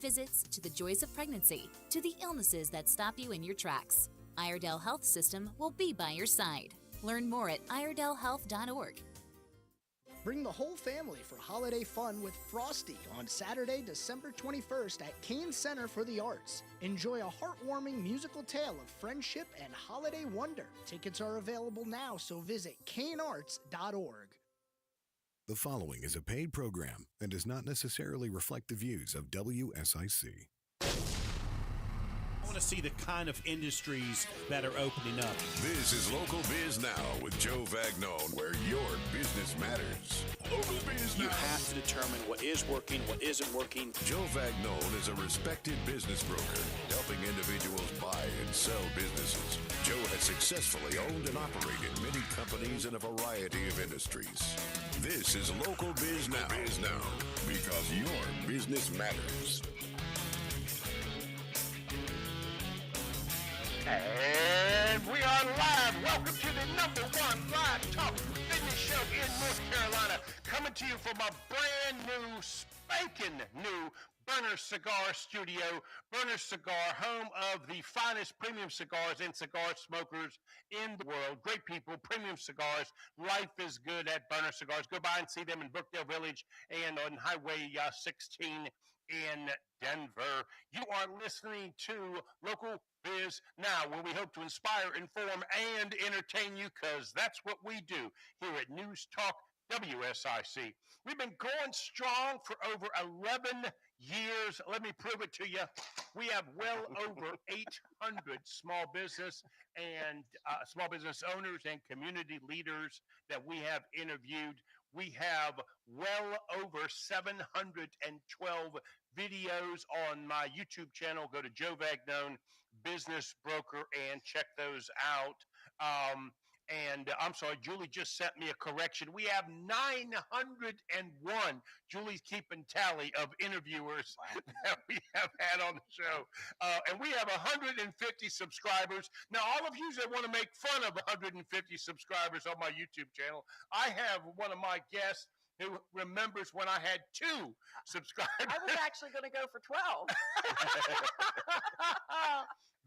Visits to the joys of pregnancy, to the illnesses that stop you in your tracks. Iredell Health System will be by your side. Learn more at iredellhealth.org. Bring the whole family for holiday fun with Frosty on Saturday, December 21st at Kane Center for the Arts. Enjoy a heartwarming musical tale of friendship and holiday wonder. Tickets are available now, so visit kanearts.org. The following is a paid program and does not necessarily reflect the views of WSIC. I want to see the kind of industries that are opening up. This is Local Biz Now with Joe Vagnon, where your business matters. Local Biz Now. You have to determine what is working, what isn't working. Joe Vagnon is a respected business broker, helping individuals buy and sell businesses. Joe has successfully owned and operated many companies in a variety of industries. This is Local Biz Now, because your business matters. And we are live. Welcome to the number one live talk business show in North Carolina. Coming to you from a brand new, spanking new Burner Cigar Studio. Burner Cigar, home of the finest premium cigars and cigar smokers in the world. Great people, premium cigars. Life is good at Burner Cigars. Go by and see them in Brookdale Village and on Highway 16 in Denver. You are listening to Local Biz Now, where we hope to inspire, inform, and entertain you, because that's what we do here at News Talk WSIC. We've been going strong for over 11 years. Let me prove it to you. We have well over 800 small business owners and community leaders that we have interviewed. We have well over 712 videos on my YouTube channel. Go to Joe Vagnon Business Broker and check those out. And I'm sorry, Julie just sent me a correction. We have 901. Julie's keeping tally of interviewers that we have had on the show. And we have 150 subscribers. Now, all of you that want to make fun of 150 subscribers on my YouTube channel, I have one of my guests who remembers when I had 2 subscribers. I was actually going to go for 12.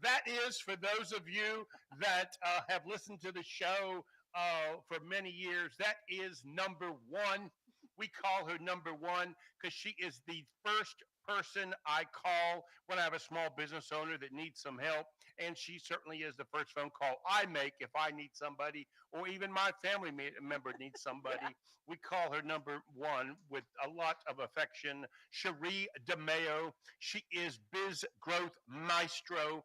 That is, for those of you that have listened to the show for many years, that is number 1. We call her number 1 because she is the first person I call when I have a small business owner that needs some help. And she certainly is the first phone call I make if I need somebody, or even my family member needs somebody. Yeah. We call her number 1 with a lot of affection. Sherre DeMao. She is BizGrowth Maestro.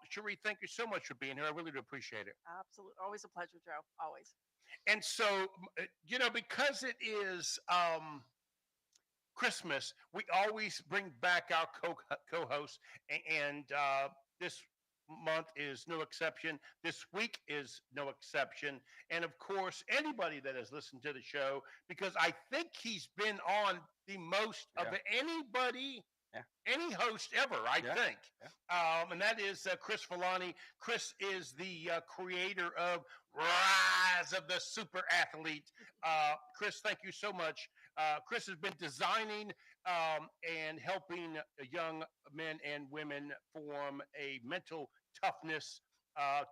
Sherre, thank you so much for being here. I really do appreciate it. Absolutely. Always a pleasure, Joe. Always. And so, because it is Christmas, we always bring back our co-hosts, and this month is no exception. This week is no exception. And of course, anybody that has listened to the show, because I think he's been on the most of anybody, any host ever, I think. Yeah. And that is Chris Villani. Chris is the creator of Rise of the Super Athlete. Chris, thank you so much. Chris has been designing and helping young men and women form a mental toughness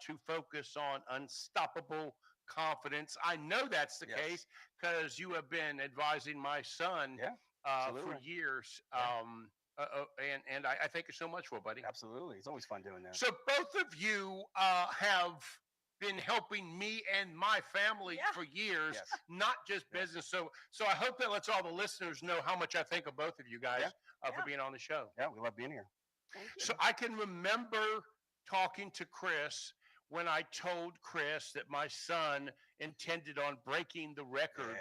to focus on unstoppable confidence. I know that's the case because you have been advising my son for years. And I thank you so much for it, buddy. Absolutely. It's always fun doing that. So both of you have been helping me and my family for years, not just business. So I hope that lets all the listeners know how much I think of both of you guys for being on the show. Yeah, we love being here. So I can remember talking to Chris when I told Chris that my son intended on breaking the record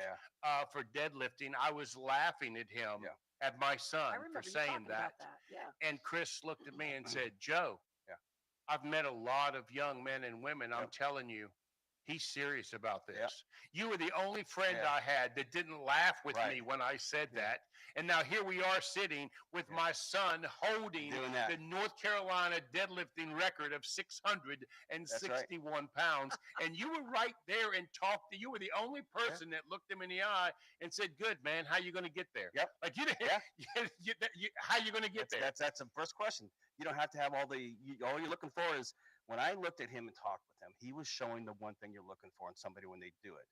for deadlifting. I was laughing at him, at my son, for saying that. And Chris looked at me and said, Joe, I've met a lot of young men and women. I'm telling you, He's serious about this. Yep. You were the only friend Yeah. I had that didn't laugh with Right. me when I said Yeah. that. And now here we are sitting with Yeah. my son holding Doing that. the North Carolina deadlifting record of 661 pounds. And you were right there and talked to, you were the only person that looked him in the eye and said, good, man, how you going to get there? Yep. Like you didn't, Yeah. how you going to get there? That's the first question. You don't have to have all you're looking for is, when I looked at him and talked with him, he was showing the one thing you're looking for in somebody when they do it.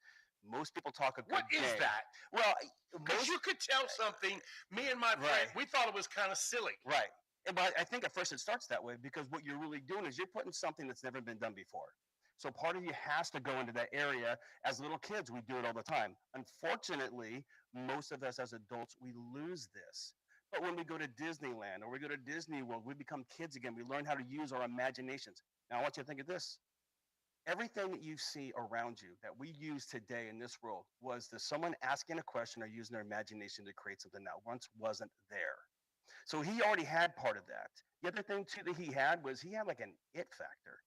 Most people talk a good What is game. that? Well, Because you could tell something. Me and my friend, we thought it was kind of silly. Right. But I think at first it starts that way, because what you're really doing is you're putting something that's never been done before. So part of you has to go into that area. As little kids, we do it all the time. Unfortunately, most of us as adults, we lose this. But when we go to Disneyland or we go to Disney World, we become kids again. We learn how to use our imaginations. Now, I want you to think of this. Everything that you see around you that we use today in this world was someone asking a question or using their imagination to create something that once wasn't there. So he already had part of that. The other thing, too, that he had was he had like an it factor.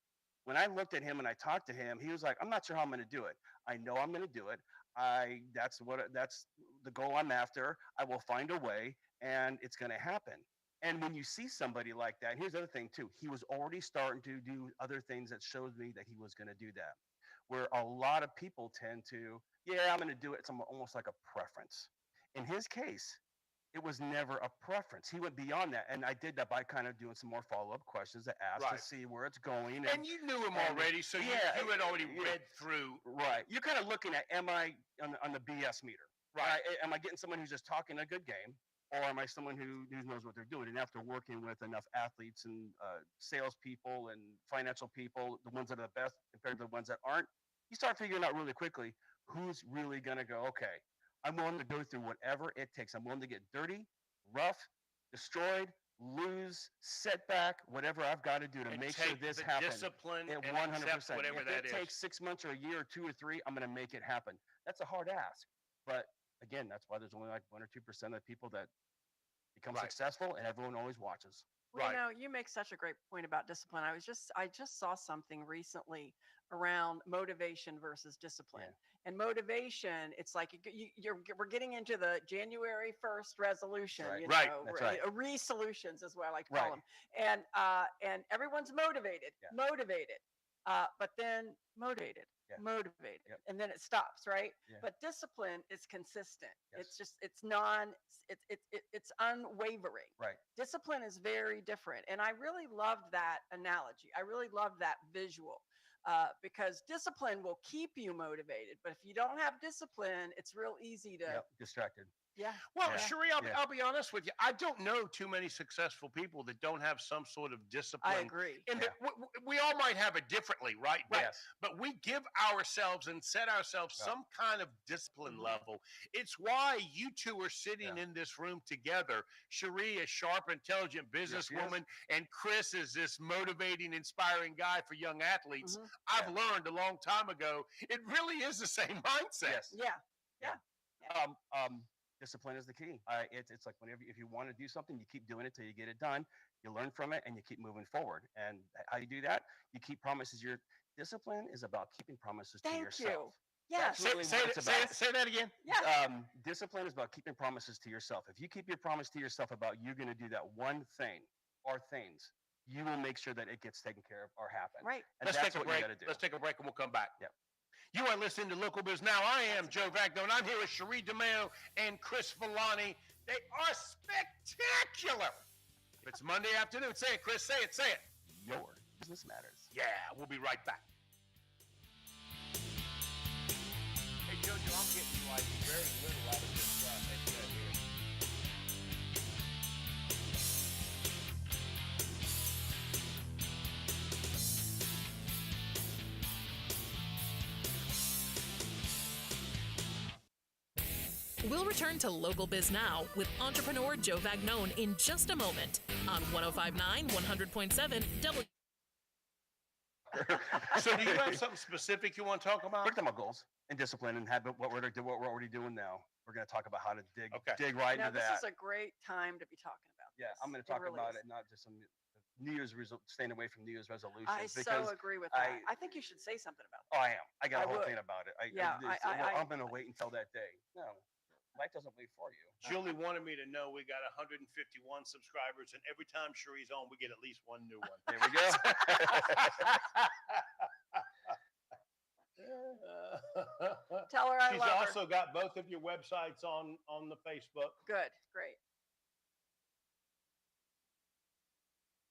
When I looked at him and I talked to him, he was like, I'm not sure how I'm going to do it. I know I'm going to do it. That's the goal I'm after. I will find a way, and it's going to happen. And when you see somebody like that, here's the other thing too, he was already starting to do other things that shows me that he was going to do that. Where a lot of people tend to, I'm going to do it. It's almost like a preference. In his case, it was never a preference. He went beyond that. And I did that by kind of doing some more follow-up questions to ask to see where it's going. And you knew him already, so you had already read through. Right. You're kind of looking at, am I on the BS meter? Right. Am I getting someone who's just talking a good game? Or am I someone who knows what they're doing? And after working with enough athletes and salespeople and financial people, the ones that are the best compared to the ones that aren't, you start figuring out really quickly who's really going to go, okay, I'm willing to go through whatever it takes. I'm willing to get dirty, rough, destroyed, lose, setback, whatever I've got to do to make sure this happens. Discipline and 100%. accept whatever that is. If it takes 6 months or a year or 2 or 3, I'm going to make it happen. That's a hard ask. But again, that's why there's only like 1 or 2% of people that become successful, and everyone always watches. Well, you make such a great point about discipline. I just saw something recently around motivation versus discipline. And motivation, it's like we're getting into the January 1st resolution, That's right. Resolutions is what I like to call them. And everyone's motivated, but then motivated. And then it stops, right? But discipline is consistent. It's unwavering. Discipline is very different, and I really loved that analogy. I really loved that visual, because discipline will keep you motivated, but if you don't have discipline, it's real easy to distracted. Well, Sherre, I'll be honest with you. I don't know too many successful people that don't have some sort of discipline. I agree. And we all might have it differently, right? But we give ourselves and set ourselves some kind of discipline level. It's why you two are sitting in this room together. Sherre, a sharp, intelligent businesswoman, and Chris is this motivating, inspiring guy for young athletes. I've learned a long time ago, it really is the same mindset. Discipline is the key. It's like if you want to do something, you keep doing it till you get it done. You learn from it and you keep moving forward. And how you do that, you keep promises. Your discipline is about keeping promises to yourself. Yes. Really say that again. Discipline is about keeping promises to yourself. If you keep your promise to yourself about you're going to do that one thing or things, you will make sure that it gets taken care of or happen. Right. And Let's take a break. Let's take a break and we'll come back. You are listening to Local Biz Now. I am Joe Vagno, and I'm here with Sherre DeMao and Chris Villani. They are spectacular. It's Monday afternoon. Say it, Chris. Say it. Say it. Your business matters. Yeah, we'll be right back. Hey, Jojo, I'm getting like very little out of this stuff. We'll return to Local Biz Now with entrepreneur Joe Vagnone in just a moment on 105.9, 100.7 W. So do you have something specific you want to talk about? We're talking about goals and discipline and what we're already doing now. We're going to talk about how to dig right into that. This is a great time to be talking about this. I'm going to talk about it, not just some staying away from New Year's resolutions. I so agree with that. I think you should say something about that. Oh, I am. I got a whole would. thing about it. I'm going to wait until that day. No, life doesn't wait for you. Julie wanted me to know we got 151 subscribers, and every time Sherre's on, we get at least one new one. There we go. Tell her I She's love her. also got both of your websites on the Facebook. Good, great.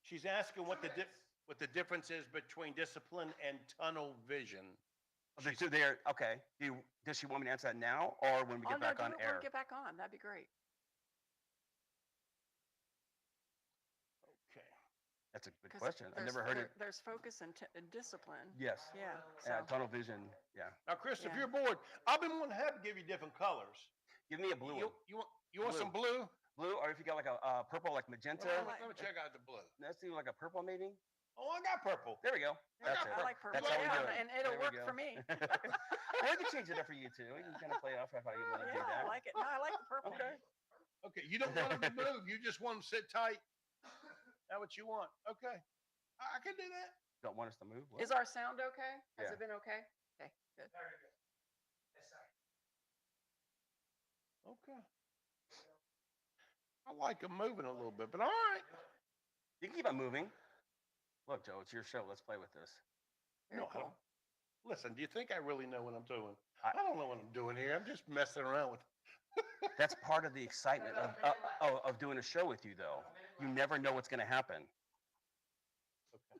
She's asking what the difference is between discipline and tunnel vision. Okay. Does she want me to answer that now or when we get back on air? When we get back on, that'd be great. Okay. That's a good question. I've never heard it. There's focus and discipline. Yes. Yeah. Tunnel vision. Yeah. Now, Chris, if you're bored, I've been wanting to have to give you different colors. Give me a blue one. You want some blue? Blue, or if you got like a purple, like magenta. Let me check out the blue. Let's do like a purple, maybe. Oh, I got purple. There we go. That's it. I like purple. That's how we do it. And it'll work for me. We can change it up for you too. You can kind of play off how you want to do that. I like it. No, I like the purple. Okay. You don't want them to move. You just want them to sit tight. That's what you want. Okay. I can do that. Don't want us to move. What? Is our sound okay? Has Yeah. it been okay? Okay, good. Very good. Yes, sir. Okay. I like them moving a little bit, but all right. You can keep on moving. Look, Joe, it's your show. Let's play with this. Very cool. Listen, do you think I really know what I'm doing? I don't know what I'm doing here. I'm just messing around with. That's part of the excitement of doing a show with you, though. You never know what's going to happen. Okay.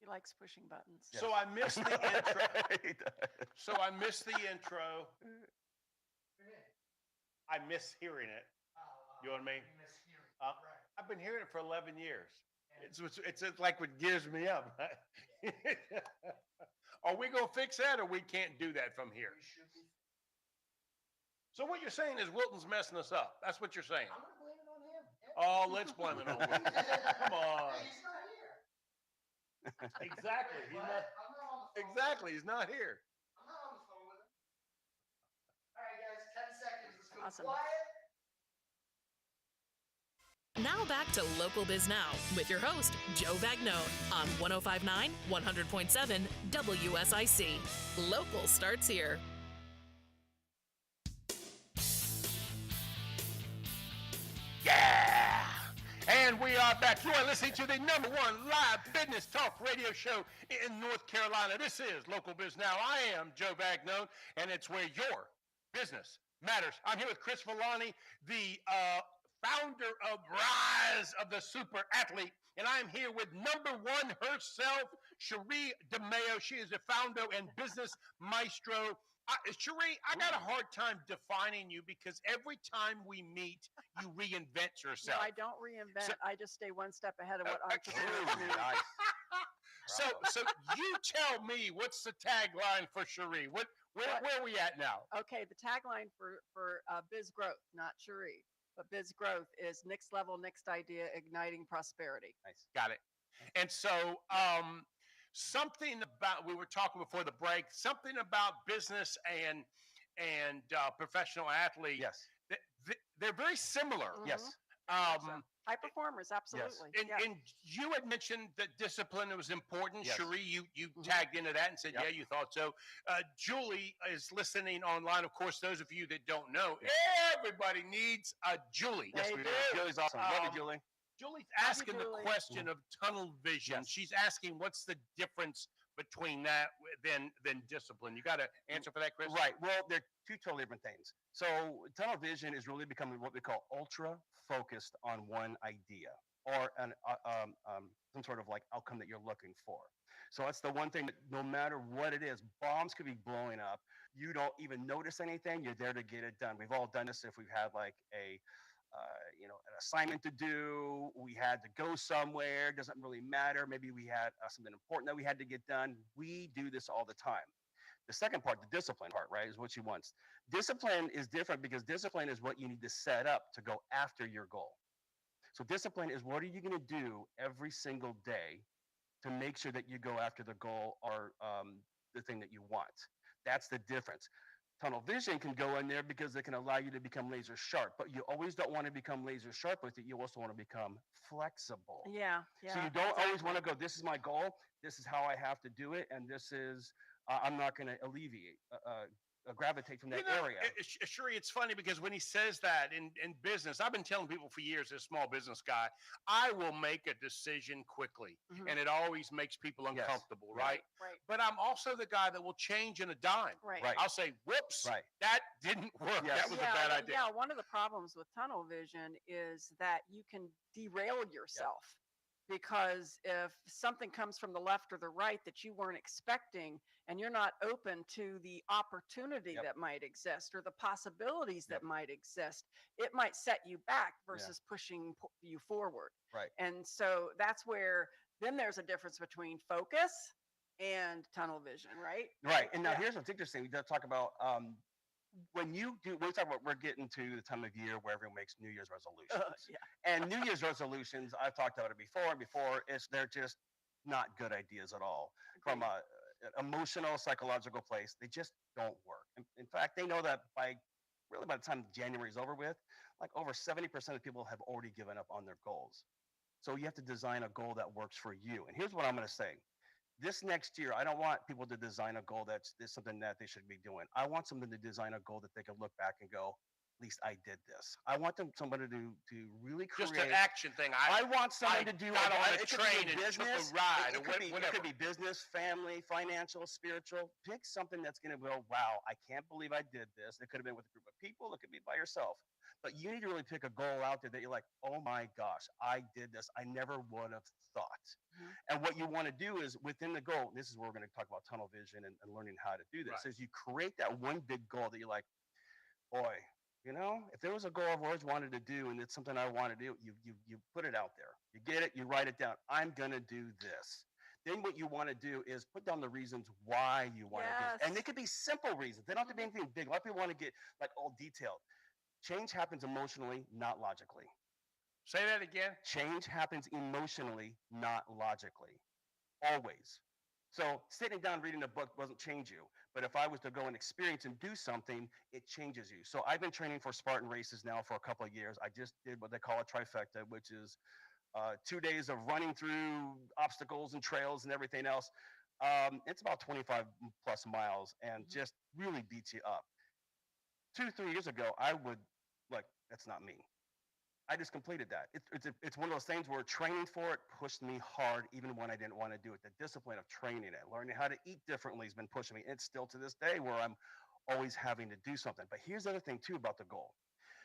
He likes pushing buttons. Yes. So I missed the intro. He does. So I missed the intro. I miss hearing it. You know what I mean? I've been hearing it for 11 years. It's like what gears me up. Are we going to fix that, or we can't do that from here? So what you're saying is Wilton's messing us up. That's what you're saying. I'm going to blame it on him. Oh, let's blame it on Wilton. Come on. He's not here. Exactly. I'm not on the phone. Exactly. He's not here. I'm not on the phone with him. All right, guys, 10 seconds. Let's go Awesome. quiet. Now back to Local Biz Now with your host, Joe Vagnone, on 105.9, 100.7 WSIC. Local starts here. Yeah! And we are back. You are listening to the #1 live business talk radio show in North Carolina. This is Local Biz Now. I am Joe Vagnone, and it's where your business matters. I'm here with Chris Villani, the founder of Rise of the Super Athlete, and I'm here with #1 herself, Sherre DeMao. She is the founder and business maestro. Sherre, I got a hard time defining you because every time we meet, you reinvent yourself. No, I don't reinvent. I just stay one step ahead of what entrepreneurs do. Nice. So you tell me, what's the tagline for Sherre? Where are we at now? Okay, the tagline for BizGrowth, not Sherre, but BizGrowth is next level, next idea, igniting prosperity. Nice. Got it. And so something about, we were talking before the break, something about business and professional athletes. Yes. They're very similar. Mhm. Yes. High performers, absolutely. And you had mentioned that discipline was important. Yes. Sherre, you tagged into that and said, Yep. yeah, you thought so. Julie is listening online. Of course, those of you that don't know, everybody needs a Julie. Yes, They we do. do. Julie's awesome. Love you, Julie. Julie's Love you, asking the Julie. question of tunnel vision. Yes. She's asking what's the difference between that than discipline. You got to answer for that, Chris? Right. Well, they're two totally different things. So tunnel vision is really becoming what we call ultra focused on one idea or some sort of like outcome that you're looking for. So that's the one thing that no matter what it is, bombs could be blowing up. You don't even notice anything. You're there to get it done. We've all done this if we've had like an assignment to do. We had to go somewhere. Doesn't really matter. Maybe we had something important that we had to get done. We do this all the time. The second part, the discipline part, right, is what she wants. Discipline is different because discipline is what you need to set up to go after your goal. So discipline is what are you going to do every single day to make sure that you go after the goal or the thing that you want. That's the difference. Tunnel vision can go in there because it can allow you to become laser sharp, but you always don't want to become laser sharp with it. You also want to become flexible. Yeah. So you don't always want to go, this is my goal, this is how I have to do it, and this is, I'm not going to gravitate from that area. Sherre, it's funny because when he says that in business, I've been telling people for years, as a small business guy, I will make a decision quickly, and it always makes people uncomfortable, right? Right. But I'm also the guy that will change in a dime. Right. Right. I'll say, whoops, Right. that didn't work. Yes. That was a bad idea. Yeah, one of the problems with tunnel vision is that you can derail yourself. Because if something comes from the left or the right that you weren't expecting, and you're not open to the opportunity that might exist or the possibilities that might exist, it might set you back versus pushing you forward. Right. And so that's where then there's a difference between focus and tunnel vision, right? Right. And now here's what's interesting. We got to talk about when we talk about, we're getting to the time of year where everyone makes New Year's resolutions. And New Year's resolutions, I've talked about it before, they're just not good ideas at all. From a emotional, psychological place, they just don't work. In fact, they know that by the time January is over with, like over 70% of people have already given up on their goals. So you have to design a goal that works for you. And here's what I'm going to say. This next year, I don't want people to design a goal that's something that they should be doing. I want someone to design a goal that they can look back and go, at least I did this. I want somebody to really create. Just an action thing. I want someone to do got on a it train could be and took business, a ride. It could be business, family, financial, spiritual. Pick something that's going to go, wow, I can't believe I did this. It could have been with a group of people. It could be by yourself. But you need to really pick a goal out there that you're like, oh my gosh, I did this. I never would have thought. And what you want to do is within the goal, this is where we're going to talk about tunnel vision and learning how to do this, is you create that one big goal that you're like, boy, if there was a goal I've always wanted to do and it's something I want to do, you put it out there. You get it, you write it down. I'm going to do this. Then what you want to do is put down the reasons why you want to do it. And they could be simple reasons. They don't have to be anything big. A lot of people want to get like all detailed. Change happens emotionally, not logically. Say that again. Change happens emotionally, not logically. Always. So sitting down reading a book doesn't change you. But if I was to go and experience and do something, it changes you. So I've been training for Spartan races now for a couple of years. I just did what they call a trifecta, which is 2 days of running through obstacles and trails and everything else. It's about 25 plus miles and just really beats you up. 2-3 years ago, I would that's not me. I just completed that. It's one of those things where training for it pushed me hard, even when I didn't want to do it. The discipline of training it, learning how to eat differently has been pushing me. It's still to this day where I'm always having to do something. But here's the other thing too about the goal.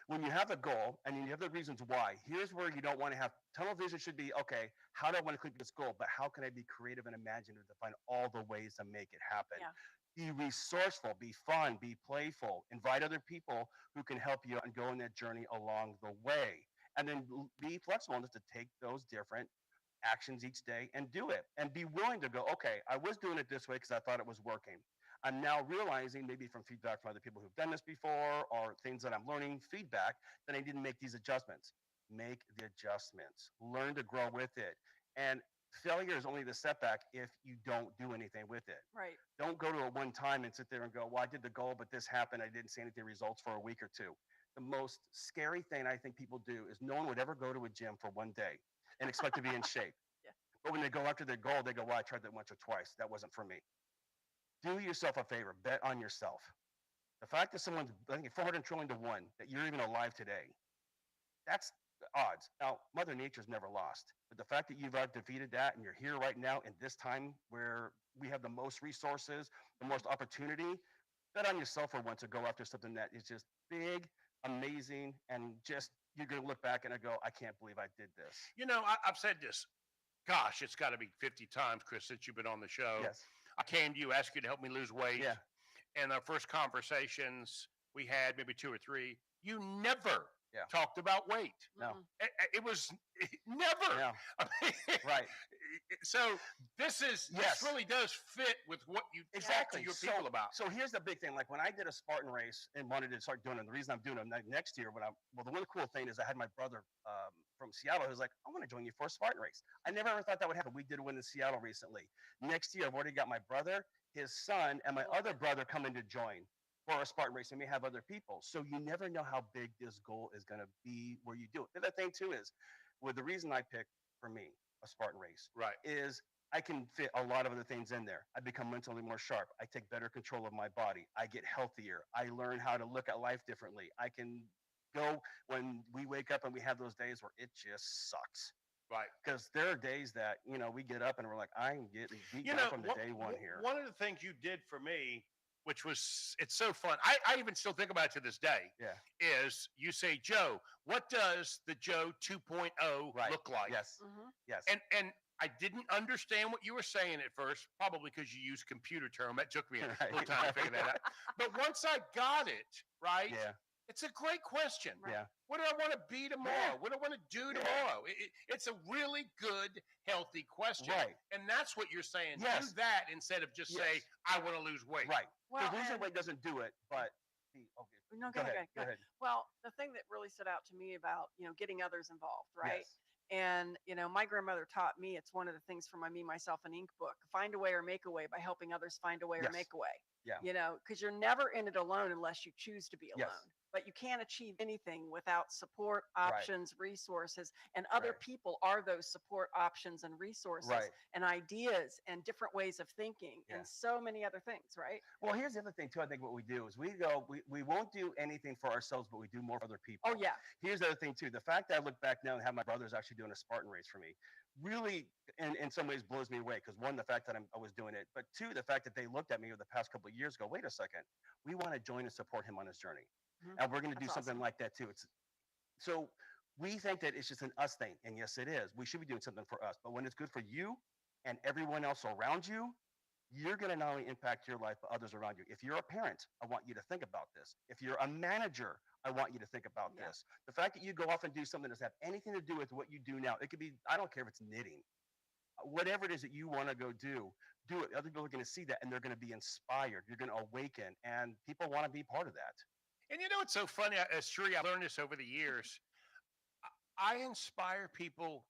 When you have a goal and you have the reasons why, here's where you don't want to have tunnel vision. Should be, okay, how do I want to complete this goal? But how can I be creative and imaginative to find all the ways to make it happen? Be resourceful, be fun, be playful, invite other people who can help you and go on that journey along the way. And then be flexible enough to take those different actions each day and do it. And be willing to go, okay, I was doing it this way because I thought it was working. I'm now realizing, maybe from feedback from other people who've done this before or things that I'm learning, feedback, that I didn't make these adjustments. Make the adjustments. Learn to grow with it. And failure is only the setback if you don't do anything with it. Right. Don't go to it one time and sit there and go, well, I did the goal, but this happened. I didn't see anything results for a week or two. The most scary thing I think people do is no one would ever go to a gym for one day and expect to be in shape. But when they go after their goal, they go, well, I tried that once or twice. That wasn't for me. Do yourself a favor. Bet on yourself. The fact that someone's, I think, 400 trillion to 1, that you're even alive today, that's the odds. Now, Mother Nature's never lost. But the fact that you've defeated that and you're here right now in this time where we have the most resources, the most opportunity, bet on yourself for once to go after something that is just big, amazing, and just you're going to look back and go, I can't believe I did this. I've said this, gosh, it's got to be 50 times, Chris, since you've been on the show. Yes. I came to you, asked you to help me lose weight. Yeah. And our first conversations we had, maybe 2 or 3, you never talked about weight. No. It was never. Yeah. I mean, right. So this really does fit with what you talk to your people about. So here's the big thing. Like when I did a Spartan race and wanted to start doing it, the reason I'm doing them next year, the one cool thing is I had my brother from Seattle who's like, I want to join you for a Spartan race. I never ever thought that would happen. We did one in Seattle recently. Next year, I've already got my brother, his son, and my other brother coming to join. for a Spartan race, and we have other people. So you never know how big this goal is going to be where you do it. And the thing too is, the reason I picked for me a Spartan race, Right. is I can fit a lot of other things in there. I become mentally more sharp. I take better control of my body. I get healthier. I learn how to look at life differently. I can go when we wake up and we have those days where it just sucks. Right. Because there are days that, we get up and we're like, I'm getting beat down from the day one here. One of the things you did for me, which was, it's so fun. I even still think about it to this day. Yeah. Is you say, Joe, what does the Joe 2.0 look like? Yes. Mhm. Yes. And I didn't understand what you were saying at first, probably because you used computer term. That took me a little time to figure that out. But once I got it, right? Yeah. It's a great question. Right. Yeah. What do I want to be tomorrow? What do I want to do tomorrow? It's a really good, healthy question. Right. And that's what you're saying. Yes. Do that instead of just say, I want to lose weight. Right. Well, Because losing and- weight doesn't do it, but okay. No, Go ahead. Go ahead. Well, the thing that really stood out to me about, getting others involved, right? Yes. And, my grandmother taught me, it's one of the things from my Me, Myself, and Ink book, find a way or make a way by helping others find a way or Yes. make a way. Yeah. Because you're never in it alone unless you choose to be alone. Yes. But you can't achieve anything without support, Right. options, resources, and other Right. people are those support options and resources Right. and ideas and different ways of thinking Yeah. and so many other things, right? Well, here's the other thing too. I think what we do is we won't do anything for ourselves, but we do more for other people. Oh, yeah. Here's the other thing too. The fact that I look back now and have my brothers actually doing a Spartan race for me really, in some ways, blows me away. Because one, the fact that I was doing it, but two, the fact that they looked at me over the past couple of years, go, wait a second, we want to join and support him on his journey, Mhm. and we're going to do That's something awesome. like that too. So we think that it's just an us thing, and yes, it is. We should be doing something for us, but when it's good for you and everyone else around you, you're going to not only impact your life, but others around you. If you're a parent, I want you to think about this. If you're a manager, I want you to think about Yeah. this. The fact that you go off and do something that doesn't have anything to do with what you do now, it could be, I don't care if it's knitting, whatever it is that you want to go do it. Other people are going to see that and they're going to be inspired. You're going to awaken, and people want to be part of that. And it's so funny, Sherre, I learned this over the years. I inspire people.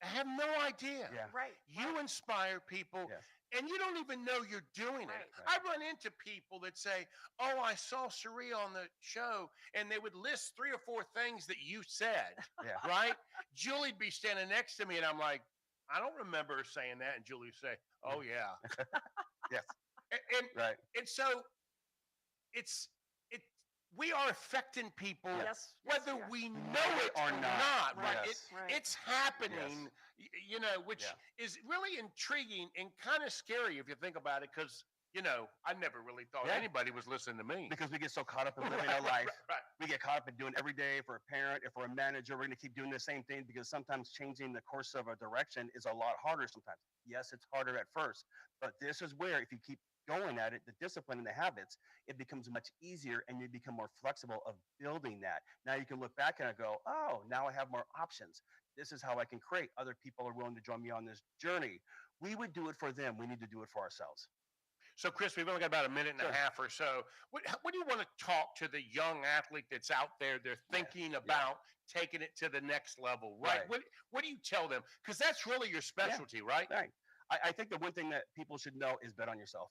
I have no idea. Yeah. Right. You inspire people, Yes. and you don't even know you're doing it. Right. I run into people that say, "Oh, I saw Sherre on the show," and they would list 3 or 4 things that you said. Yeah. Right? Julie'd be standing next to me, and I'm like, "I don't remember saying that." And Julie would say, "Oh yeah." Yes. And Right. and so we are affecting people Yes. whether yes. we know it or not. Right? Yes. Right. It's happening, which Yeah. is really intriguing and kind of scary if you think about it, because I never really thought Yeah. anybody was listening to me. Because we get so caught up in living our life. Right. We get caught up in doing every day. For a parent, if we're a manager, we're going to keep doing the same thing, because sometimes changing the course of a direction is a lot harder sometimes. Yes, it's harder at first, but this is where, if you keep going at it, the discipline and the habits, it becomes much easier, and you become more flexible of building that. Now you can look back and go, oh, now I have more options. This is how I can create. Other people are willing to join me on this journey. We would do it for them. We need to do it for ourselves. So, Chris, we've only got about a minute and Sure. a half or so. What do you want to talk to the young athlete that's out there? They're thinking about taking it to the next level, right? Right. What do you tell them? Because that's really your specialty, right? Right. I think the one thing that people should know is bet on yourself.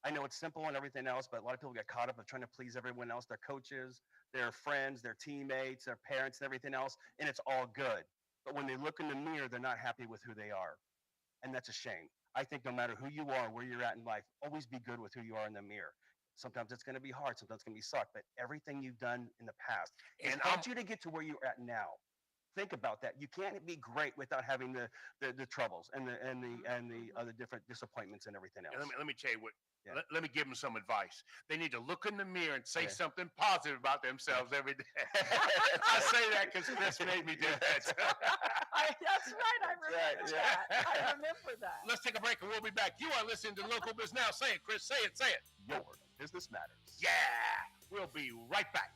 I know it's simple and everything else, but a lot of people get caught up in trying to please everyone else, their coaches, their friends, their teammates, their parents, and everything else, and it's all good. But when they look in the mirror, they're not happy with who they are, and that's a shame. I think no matter who you are, where you're at in life, always be good with who you are in the mirror. Sometimes it's going to be hard, sometimes it's going to be suck, but everything you've done in the past has And helped you to get to where you're at now. Think about that. You can't be great without having the troubles and the other different disappointments and everything else. And let me tell you what. Yeah. Let me give them some advice. They need to look in the mirror and say Yeah. something positive about themselves every day. I say that because Chris made me do that. That's right. I remember that. I remember that. Let's take a break and we'll be back. You are listening to Local Biz Now. Say it, Chris. Say it. Say it. Your business matters. Yeah. We'll be right back.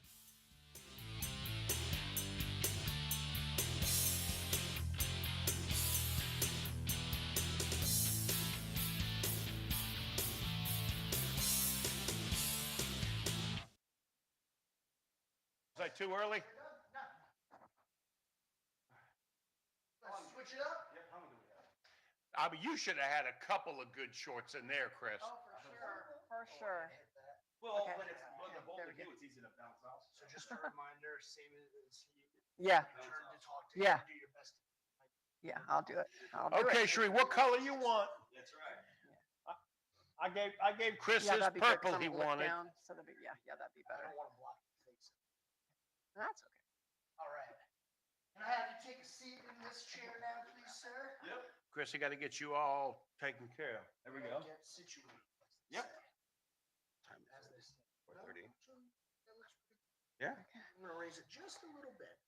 Was I too early? Switch it up. I mean, you should have had a couple of good shorts in there, Chris. Oh, for sure. For sure. Well, Okay. when it's when the both There are we go. you, it's easy to bounce off. So just a reminder, same as he. Yeah. Turn to talk to Yeah. him, do your best. Yeah, I'll do it. I'll do Okay, it. Sheree, what color you want? That's right. I gave Chris Yeah, his that'd be good, 'cause purple I'm he gonna look wanted. down, so that'd be, yeah, that'd be I better. don't want to block your face. That's okay. All right. Can I have you take a seat in this chair now, please, sir? Yep. Chris, I got to get you all taken care of. There we go. Get situated. Yep. Time as they say. 4:30. That looks pretty good. Yeah. I'm gonna raise it just a little bit.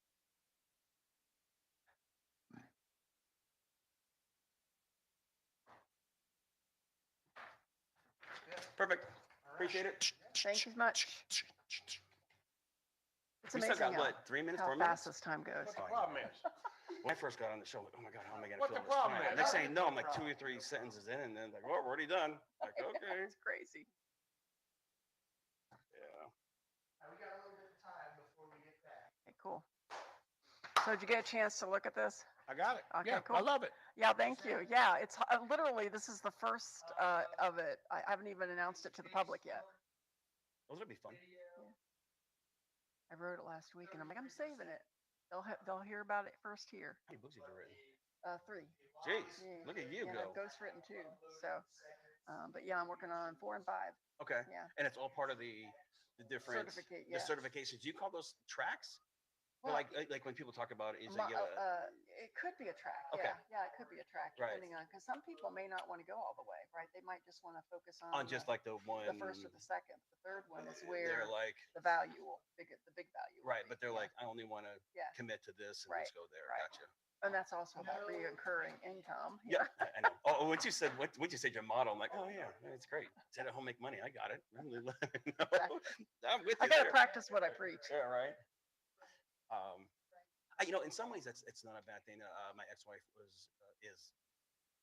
Perfect. Appreciate it. Thank you much. It's We still amazing got what, 3 minutes, how 4 fast minutes? this time goes. What the problem is? When I first got on the show, I'm like, oh my God, how am I gonna What fill the this problem time? is? Next thing you know, I'm like 2 or 3 sentences in, and then like, oh, we're already done. Like, okay. It's crazy. Yeah. We got a little bit of time before we get back. Okay, cool. So did you get a chance to look at this? I got it. Okay, Yeah, cool. I love it. Yeah, thank you. Yeah, it's literally, this is the first of it. I haven't even announced it to the public yet. Those would be fun. I wrote it last week, and I'm like, I'm saving it. They'll hear about it first here. How many books have you written? 3. Jeez, Yeah. look at you Yeah, go. ghostwritten too. So, but yeah, I'm working on 4 and 5. Okay. Yeah. And it's all part of the different Yeah. the certifications. Do you call those tracks? Well, like when people talk about it, is My- they give a it could be a track. Okay. Yeah, it could be a track Right. depending on, because some people may not want to go all the way, right? They might just want to focus on, on just like the one the first or the second. The third one is where they're like the value will the big value. will right, be. but they're Yeah. like, I only want to Yeah. commit to this and Right, let's go there. right. Gotcha. And that's also about reoccurring income. Yeah, I know. Oh, once you said your model, I'm like, oh yeah, it's great. Sit at home, make money. I got it. I'm with you. I got to there. practice what I preach. Yeah, right. In some ways, it's not a bad thing. My ex-wife is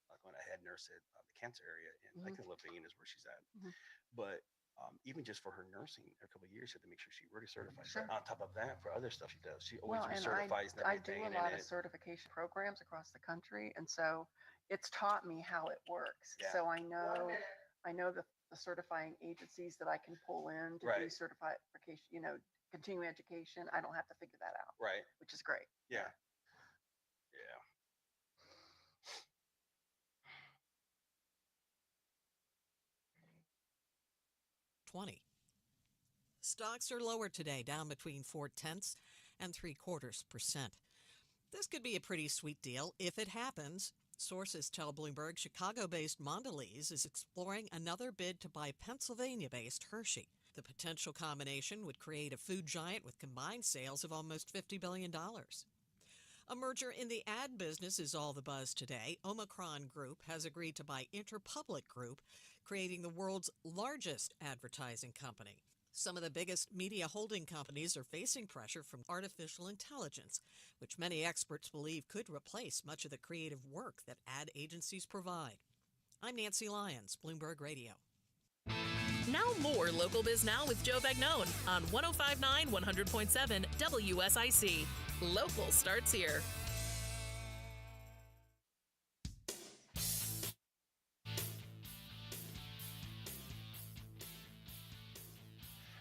like a head nurse at the cancer area, and I think Levine is where she's at. But even just for her nursing, a couple of years, she had to make sure she really certified. Sure. On top of that, for other stuff she does, she always Well, and recertifies and I do everything. a lot of certification programs across the country, and so it's taught me how it works. Yeah. So I know the certifying agencies that I can pull in to do Right. certification, continuing education. I don't have to figure that out, Right. which is great. Yeah. Yeah. 20. Stocks are lower today, down between 0.4% and 0.75%. This could be a pretty sweet deal if it happens. Sources tell Bloomberg Chicago-based Mondelez is exploring another bid to buy Pennsylvania-based Hershey. The potential combination would create a food giant with combined sales of almost $50 billion. A merger in the ad business is all the buzz today. Omicron Group has agreed to buy Interpublic Group, creating the world's largest advertising company. Some of the biggest media holding companies are facing pressure from artificial intelligence, which many experts believe could replace much of the creative work that ad agencies provide. I'm Nancy Lyons, Bloomberg Radio. Now more Local Biz Now with Joe Vagnone on 105.9 100.7 WSIC. Local starts here.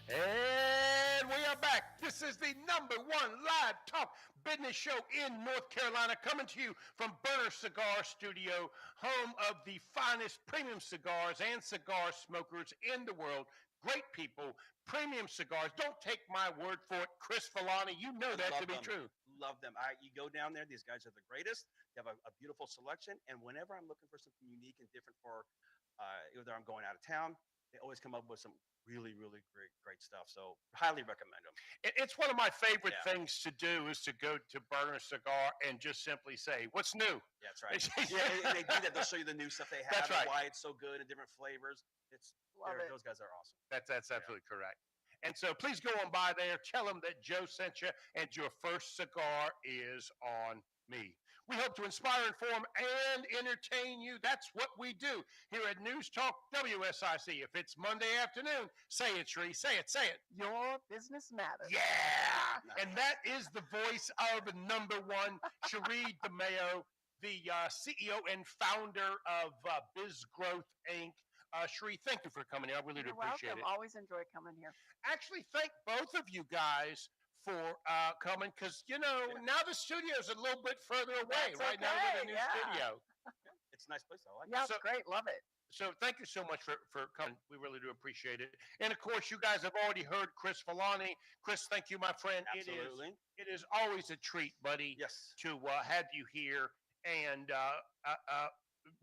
And we are back. This is the #1 live talk business show in North Carolina, coming to you from Burner Cigar Studio, home of the finest premium cigars and cigar smokers in the world. Great people, premium cigars. Don't take my word for it, Chris Villani. You know that to be true. Love them. You go down there; these guys are the greatest. They have a beautiful selection, and whenever I'm looking for something unique and different for either I'm going out of town, they always come up with some really, really great stuff. So highly recommend them. It's one of my favorite things to do is to go to Burner Cigar and just simply say, "What's new?" That's right. Yeah, and they do that. They'll show you the new stuff they have. That's right. And why it's so good and different flavors. Those guys are awesome. That's absolutely correct. And so please go on by there. Tell them that Joe sent you, and your first cigar is on me. We hope to inspire, inform, and entertain you. That's what we do here at News Talk WSIC. If it's Monday afternoon, say it, Sheree. Say it. Your business matters. Yeah. And that is the voice of #1, Sherre DeMao, the CEO and founder of BizGrowth, Inc., Sherre, thank you for coming here. I really do appreciate welcome. it. Always enjoy coming here. Actually, thank both of you guys for coming, because now the studio's a little bit further away. That's Right now we're in a okay, new studio. It's a nice place. I like Yeah, it. it's great. Love it. So thank you so much for coming. We really do appreciate it. And of course, you guys have already heard Chris Villani. Chris, thank you, my friend. Absolutely. It is always a treat, buddy. Yes. To have you here. And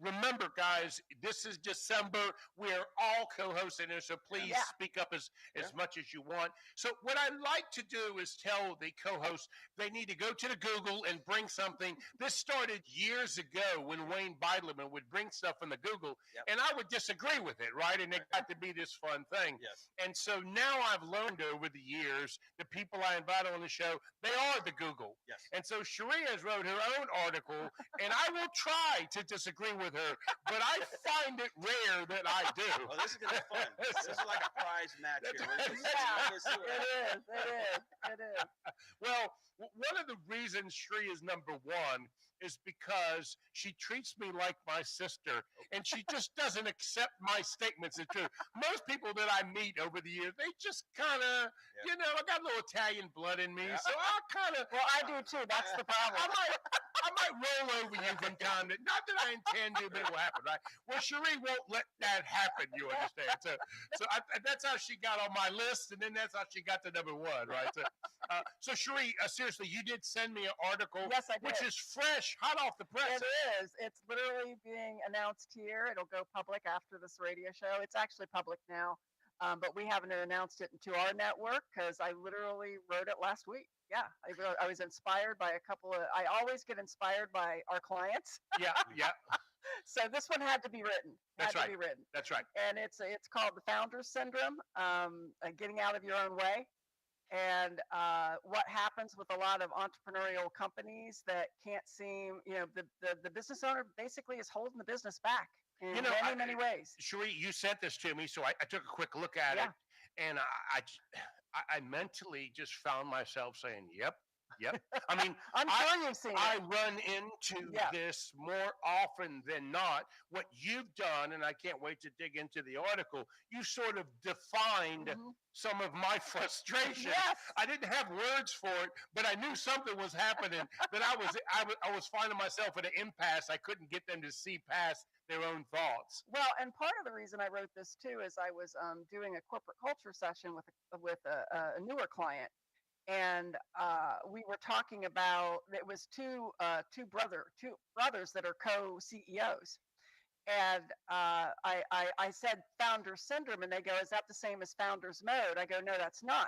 remember, guys, this is December. We're all co-hosting here, so please speak up as much as you want. So what I like to do is tell the co-hosts they need to go to the Google and bring something. This started years ago when Wayne Beidleman would bring stuff in the Google, and I would disagree with it, right? And it got to be this fun thing. Yes. And so now I've learned over the years, the people I invite on the show, they are the Google. Yes. And so Sherre has wrote her own article, and I will try to disagree with her, but I find it rare that I do. Well, this is going to be fun. This is like a prize match here. It is. Well, one of the reasons Sherre is number one is because she treats me like my sister, and she just doesn't accept my statements as true. Most people that I meet over the years, they just kind of, I got a little Italian blood in me, so I kind of. Well, I do too. That's the problem. I might roll over you from time to, not that I intend to, but it will happen, right? Well, Sherre won't let that happen, you understand? So that's how she got on my list, and then that's how she got to number one, right? So Sherre, seriously, you did send me an article, yes, I did, which is fresh, hot off the press. It is. It's literally being announced here. It'll go public after this radio show. It's actually public now, but we haven't announced it to our network because I literally wrote it last week. Yeah, I was inspired by a couple of. I always get inspired by our clients. Yeah. So this one had to be written. That's right. To be written. That's right. And it's called the Founder's Syndrome, getting out of your own way. And what happens with a lot of entrepreneurial companies that can't seem, the business owner basically is holding the business back in many ways. Sherre, you sent this to me, so I took a quick look at it, and I mentally just found myself saying, yep. I mean, I'm sure you've seen it. I run into this more often than not. What you've done, and I can't wait to dig into the article, you sort of defined some of my frustration. Yes. I didn't have words for it, but I knew something was happening, that I was finding myself at an impasse. I couldn't get them to see past their own thoughts. Well, and part of the reason I wrote this too is I was doing a corporate culture session with a newer client. And we were talking about, it was two brothers that are co-CEOs. And I said founder syndrome, and they go, is that the same as founder's mode? I go, no, that's not.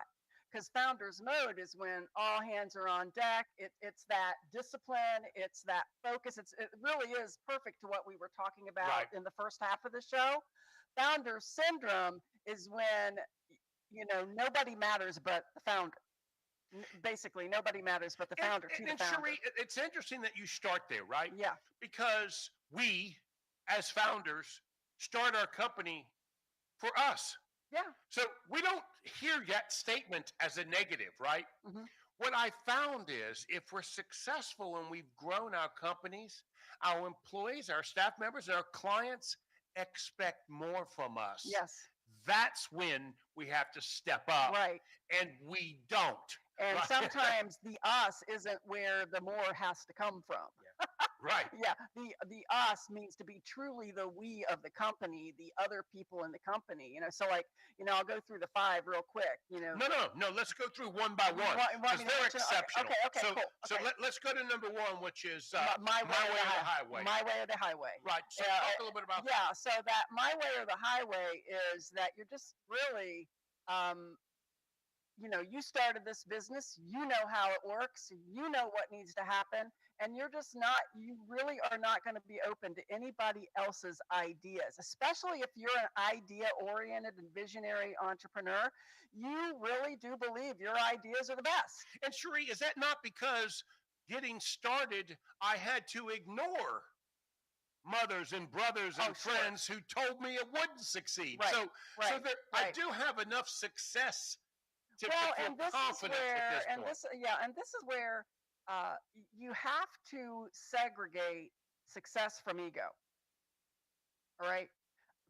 Because founder's mode is when all hands are on deck. It's that discipline. It's that focus. It really is perfect to what we were talking about in the first half of the show. Founder syndrome is when, nobody matters but the founder. Basically, nobody matters but the founder to the founder. Sherre, it's interesting that you start there, right? Yeah. Because we, as founders, start our company for us. Yeah. So we don't hear that statement as a negative, right? Mm-hmm. What I found is if we're successful and we've grown our companies, our employees, our staff members, and our clients expect more from us. Yes. That's when we have to step up. Right. And we don't. And sometimes the us isn't where the more has to come from. Right. Yeah. The us means to be truly the we of the company, the other people in the company. So I'll go through the 5 real quick. No. Let's go through one by one because they're exceptional. Okay, cool. So let's go to number 1, which is my way or the highway. My way or the highway. Right. So talk a little bit about that. Yeah. So that my way or the highway is that you're just really, you started this business, you know how it works, you know what needs to happen, and you really are not going to be open to anybody else's ideas, especially if you're an idea-oriented and visionary entrepreneur. You really do believe your ideas are the best. And Sherre, is that not because getting started, I had to ignore mothers and brothers and friends who told me it wouldn't succeed? Right. So that I do have enough success to feel confident at this point. And this is where you have to segregate success from ego. All right?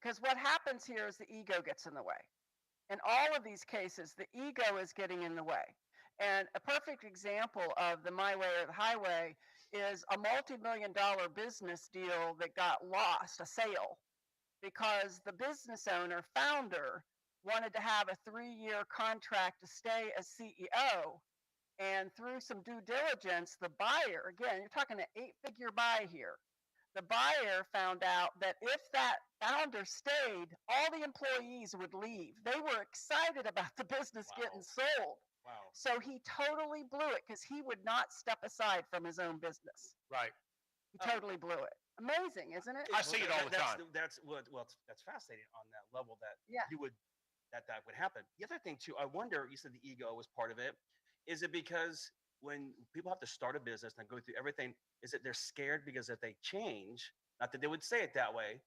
because what happens here is the ego gets in the way. In all of these cases, the ego is getting in the way. And a perfect example of the my way or the highway is a multi-million-dollar business deal that got lost, a sale, because the business owner, founder, wanted to have a 3-year contract to stay as CEO. And through some due diligence, the buyer, again, you're talking an 8-figure buy here. The buyer found out that if that founder stayed, all the employees would leave. They were excited about the business getting sold. Wow. So he totally blew it because he would not step aside from his own business. Right. He totally blew it. Amazing, isn't it? I see it all the time. That's fascinating on that level that Yeah. you would that would happen. The other thing too, I wonder, you said the ego was part of it. Is it because when people have to start a business and go through everything, is it they're scared because if they change, not that they would say it that way,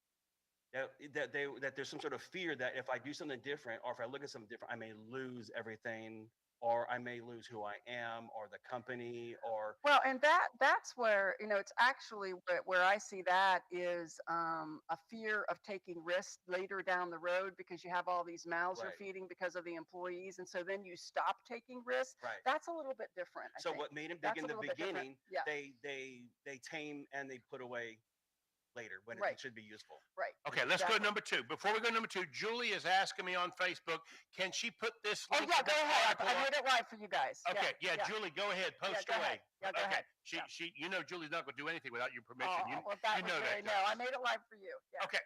that there's some sort of fear that if I do something different or if I look at something different, I may lose everything, or I may lose who I am or the company or Well, and that's where, it's actually where I see that is a fear of taking risks later down the road because you have all these mouths you're Right. feeding because of the employees. And so then you stop taking risks. Right. That's a little bit different. I So think. what made them big That's in a the little bit different. beginning, Yeah. they tame and they put away later when Right. it should be useful. Right. Okay, let's go to Exactly. number 2. Before we go to number 2, Julie is asking me on Facebook, can she put this Oh, link yeah, to go the ahead. article I on- made it live for you guys. Okay, yeah, Julie, go ahead, post go away. ahead. Yeah, go Okay, ahead. she, Yeah. she, Julie's not going to do anything without your permission. Oh, you well, that you was know very, that. no, I made it live for you. Yeah. Okay,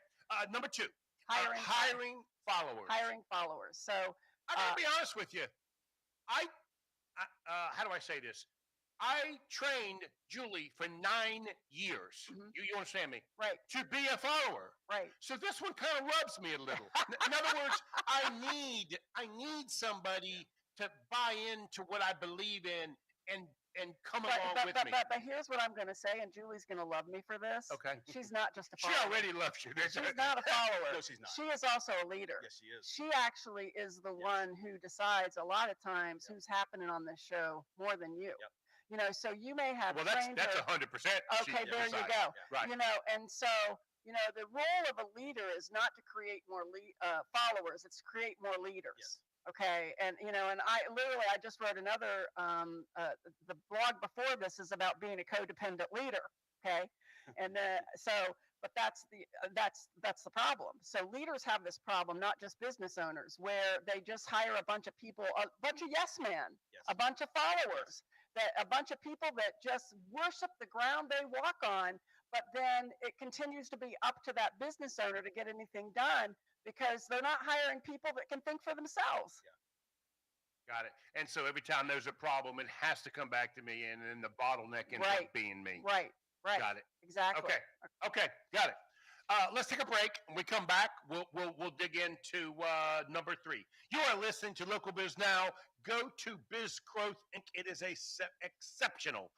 number 2, Hiring, hiring followers. hiring followers. So, I'm going to be honest with you. How do I say this? I trained Julie for 9 years. Mhm. You understand me? right, To be a follower. right. So this one kind of rubs me a little. In other words, I need somebody to buy into what I believe in and come along with me. But here's what I'm going to say, and Julie's going to love me for this. Okay. She's not just a She follower. already loves you. She's not a follower. No, she's not. She is also a leader. Yes, she is. She actually is the one who decides a lot of times who's happening on this show more than you. Yep. So you may have Well, trained that's her. 100%. Okay, there you decides. go. Right. And so the role of a leader is not to create more followers; it's to create more leaders. Yes. Okay, and I just wrote another. The blog before this is about being a codependent leader. Okay, and but that's the problem. So leaders have this problem, not just business owners, where they just hire a bunch of people, a bunch of yes men, Yes. a bunch of followers, a bunch of people that just worship the ground they walk on. But then it continues to be up to that business owner to get anything done because they're not hiring people that can think for themselves. Got it. And so every time there's a problem, it has to come back to me, and then the bottleneck ends Right. up being me. Right. Got it. Exactly. Okay. Got it. Let's take a break. When we come back, we'll dig into number 3. You are listening to Local Biz Now. Go to BizGrowth Inc. It is a exceptional,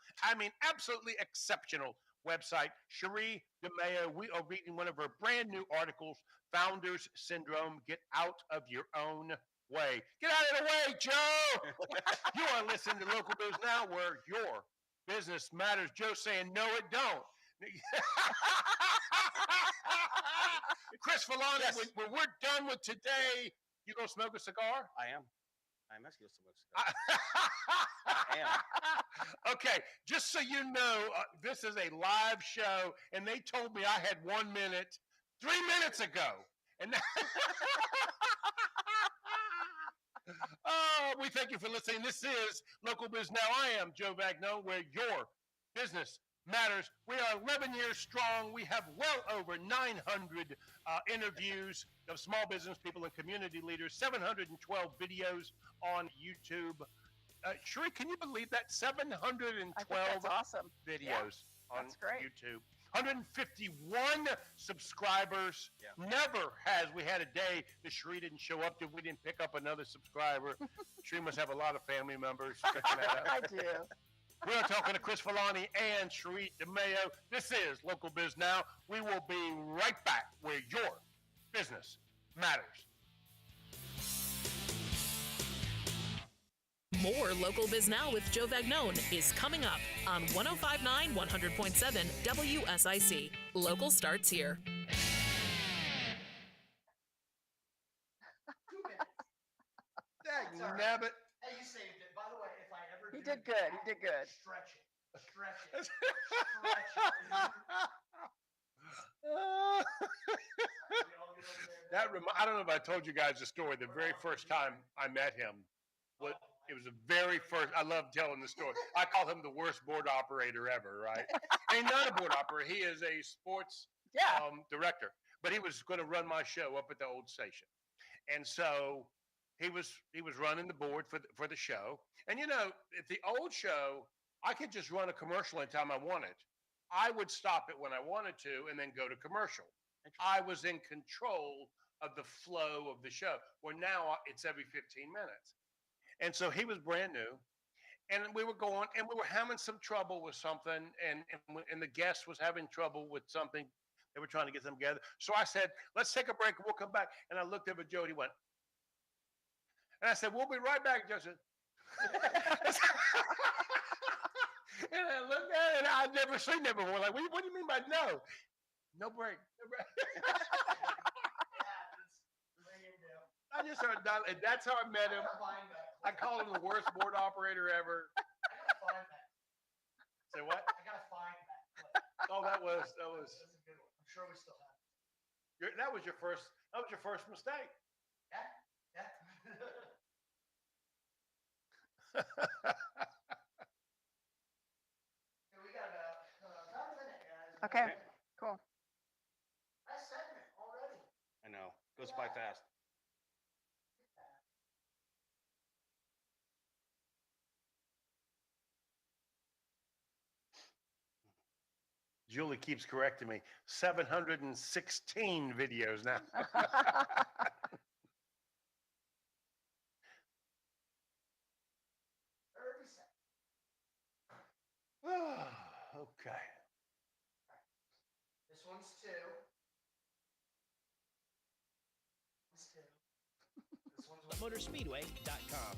absolutely exceptional website. Sherre DeMao, we are reading one of her brand new articles, Founders Syndrome. Get out of your own way. Get out of the way, Joe. You are listening to Local Biz Now, where your business matters. Joe saying, no, it don't. Chris Villani, Yes. when we're done with today, you gonna smoke a cigar? I am. I'm asking you some I am. Okay, just so you know, this is a live show, and they told me I had 1 minute 3 minutes ago. And we thank you for listening. This is Local Biz Now. I am Joe Vagno, where your business matters. We are 11 years strong. We have well over 900 interviews of small business people and community leaders, 712 videos on YouTube. Sherre, can you believe that? 712 I think that's awesome. videos on that's great. YouTube. 151 subscribers. Yeah. Never has we had a day that Sherre didn't show up to. We didn't pick up another subscriber. Sherre must have a lot of family members. Checking that out. I do. We are talking to Chris Villani and Sherre DeMao. This is Local Biz Now. We will be right back where your business matters. More Local Biz Now with Joe Vagnone is coming up on 105.9 100.7 WSIC. Local starts here. never. Hey, you saved it. By the way, if I ever He did good. He did good. Stretch it. Stretch it. Stretch it. I don't know if I told you guys the story. The very first time I met him, it was the very first. I love telling the story. I call him the worst board operator ever, right? And he's not a board operator. He is a sports director. But he was going to run my show up at the old station, and so he was running the board for the show. And at the old show, I could just run a commercial anytime I wanted. I would stop it when I wanted to, and then go to commercial. I was in control of the flow of the show. Where now it's every 15 minutes. And so he was brand new, and we were going, and we were having some trouble with something, and the guest was having trouble with something. They were trying to get them together. So I said, let's take a break and we'll come back. And I looked over at Joe and he went, and I said, we'll be right back. Joe said, and I looked at it and I'd never seen that before. Like, what do you mean by no? No break. No break. I just started dialing, and that's how I met him. I called him the worst board operator ever. I gotta find that. Say what? I gotta find that. Oh, that was. That's a good one. I'm sure we still have it. That was your first mistake. Yeah. We got about a minute, guys. Okay, cool. Last segment already. I know. Goes by fast. Julie keeps correcting me. 716 videos now. 30 seconds. Okay. This one's two. This one's MotorSpeedway.com.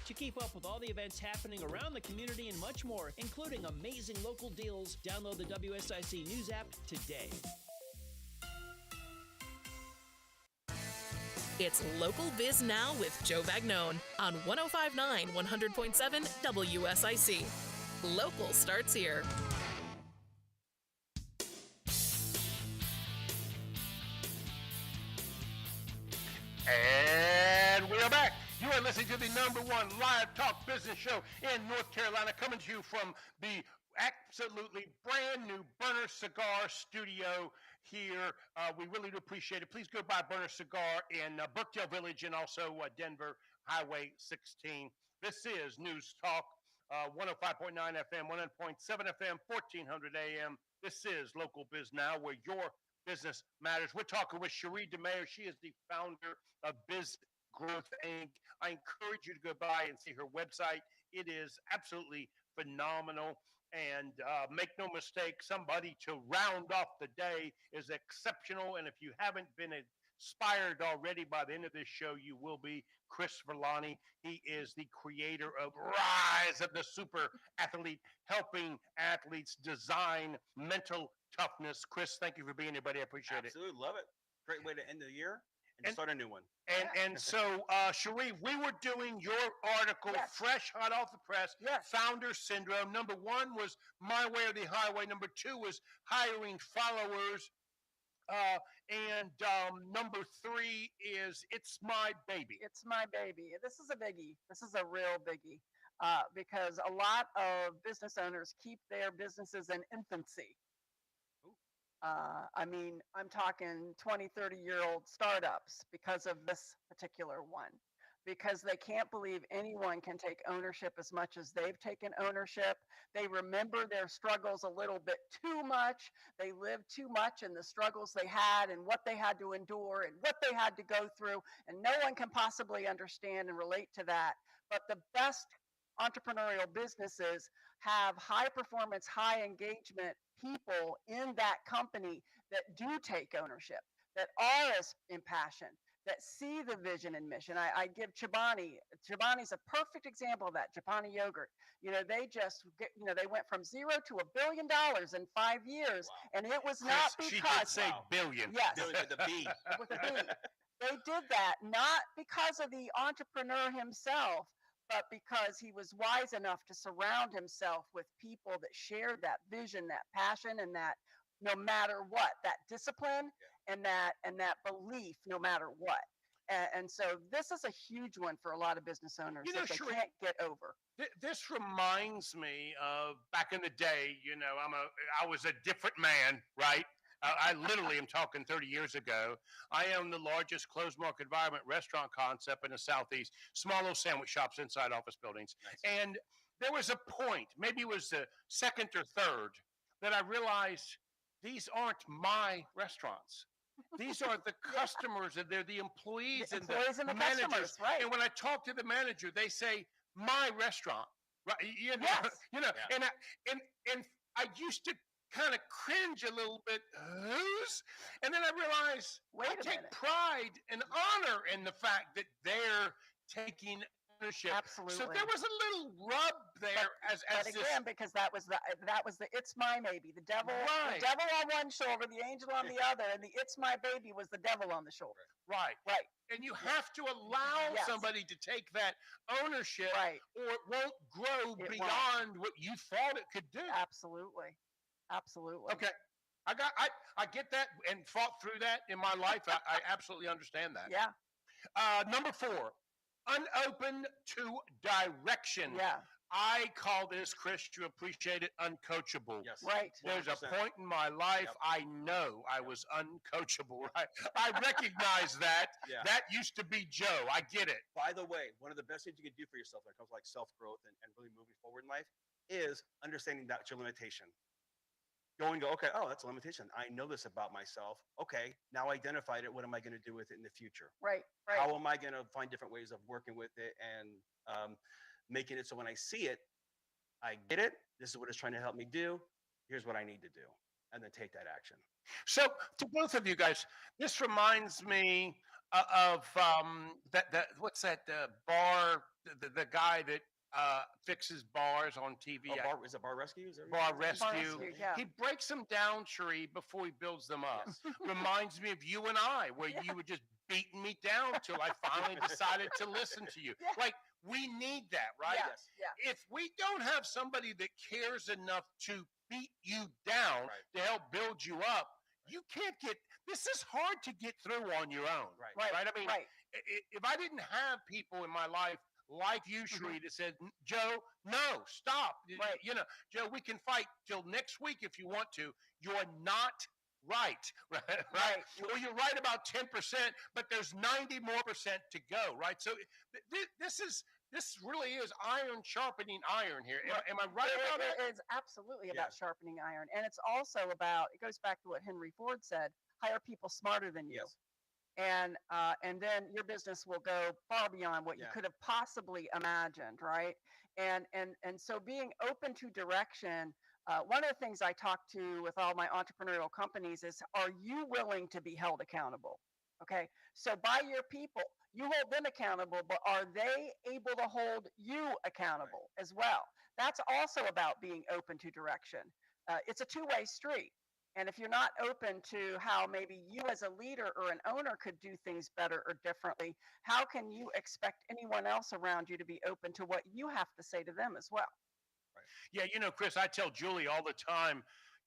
To keep up with all the events happening around the community and much more, including amazing local deals, download the WSIC News app today. It's Local Biz Now with Joe Vagnone on 105.9 100.7 WSIC. Local starts here. And we are back. You are listening to the #1 live talk business show in North Carolina, coming to you from the absolutely brand new Burner Cigar studio here. We really do appreciate it. Please go by Burner Cigar in Brookdale Village and also Denver Highway 16. This is News Talk, 105.9 FM, 100.7 FM, 1400 AM. This is Local Biz Now, where your business matters. We're talking with Sherre DeMao. She is the founder of BizGrowth Inc. I encourage you to go by and see her website. It is absolutely phenomenal. And make no mistake, somebody to round off the day is exceptional. And if you haven't been inspired already by the end of this show, you will be. Chris Villani. He is the creator of Rise of the Super Athlete, helping athletes design mental toughness. Chris, thank you for being here, buddy. I appreciate it. Absolutely. Love it. Great way to end the year and start a new one. And so, Sherre, we were doing your article, fresh, hot off the press, Founder Syndrome. Number 1 was My Way or the Highway. Number 2 was Hiring Followers. And number 3 is It's My Baby. It's my baby. This is a biggie. This is a real biggie because a lot of business owners keep their businesses in infancy. I mean, I'm talking 20, 30-year-old startups because of this particular one, because they can't believe anyone can take ownership as much as they've taken ownership. They remember their struggles a little bit too much. They lived too much in the struggles they had and what they had to endure and what they had to go through. And no one can possibly understand and relate to that. But the best entrepreneurial businesses have high performance, high engagement people in that company that do take ownership, that are as impassioned, that see the vision and mission. I give Chobani. Chobani's a perfect example of that. Chobani yogurt. They just, they went from 0 to $1 billion in 5 years, and it was not because she did say billion. Yes, Billion with a B. with a B. They did that not because of the entrepreneur himself, but because he was wise enough to surround himself with people that shared that vision, that passion, and that no matter what, that discipline and that belief, no matter what. And so this is a huge one for a lot of business owners that they can't get over. This reminds me of back in the day. I was a different man, right? I literally am talking 30 years ago. I own the largest closed market environment restaurant concept in the Southeast, small little sandwich shops inside office buildings. Nice. And there was a point, maybe it was the second or third, that I realized these aren't my restaurants. These are the customers, and they're the employees, and the managers. Right. And when I talk to the manager, they say, my restaurant. Right? And I used to kind of cringe a little bit. Whose? And then I realized I take pride and honor in the fact that they're taking ownership. Absolutely. So there was a little rub there, but again, because that was the it's my baby. The devil, right. The devil on one shoulder, the angel on the other, and the it's my baby was the devil on the shoulder. Right. Right. And you have to allow somebody to take that ownership, or it won't grow beyond what you thought it could do. Absolutely. Absolutely. Okay. I get that and fought through that in my life. I absolutely understand that. Yeah. Number 4, unopened to direction. Yeah. I call this, Chris, you appreciate it, uncoachable. Yes. Right. There's a point in my life I know I was uncoachable. Right? I recognize that. Yeah. That used to be Joe. I get it. By the way, one of the best things you can do for yourself when it comes to like self-growth and really moving forward in life is understanding that's your limitation. Go, okay, oh, that's a limitation. I know this about myself. Okay, now I identified it. What am I going to do with it in the future? Right. How am I going to find different ways of working with it and making it so when I see it, I get it. This is what it's trying to help me do. Here's what I need to do. And then take that action. So to both of you guys, this reminds me of that what's that bar, the guy that fixes bars on TV. Is it Bar Rescue? Bar Rescue. Yeah. He breaks them down, Sherre, before he builds them up. Yes. Reminds me of you and I, where you were just beating me down till I finally decided to listen to you. Yeah. Like, we need that, right? Yes. Yeah. If we don't have somebody that cares enough to beat you down to help build you up, you can't get, this is hard to get through on your own. Right. I mean, if I didn't have people in my life like you, Sherre, that said, Joe, no, stop. Right. Joe, we can fight till next week if you want to. You're not right. Or you're right about 10%, but there's 90% more to go, right? So this really is iron sharpening iron here. Am I right about that? It is absolutely about sharpening iron. And it's also about, it goes back to what Henry Ford said, hire people smarter than you. Yes. And then your business will go far beyond what you could have possibly imagined, right? And so being open to direction, one of the things I talk to with all my entrepreneurial companies is, are you willing to be held accountable? Okay, so by your people, you hold them accountable, but are they able to hold you accountable as well? That's also about being open to direction. It's a two-way street. And if you're not open to how maybe you as a leader or an owner could do things better or differently, how can you expect anyone else around you to be open to what you have to say to them as well? Yeah, Chris, I tell Julie all the time,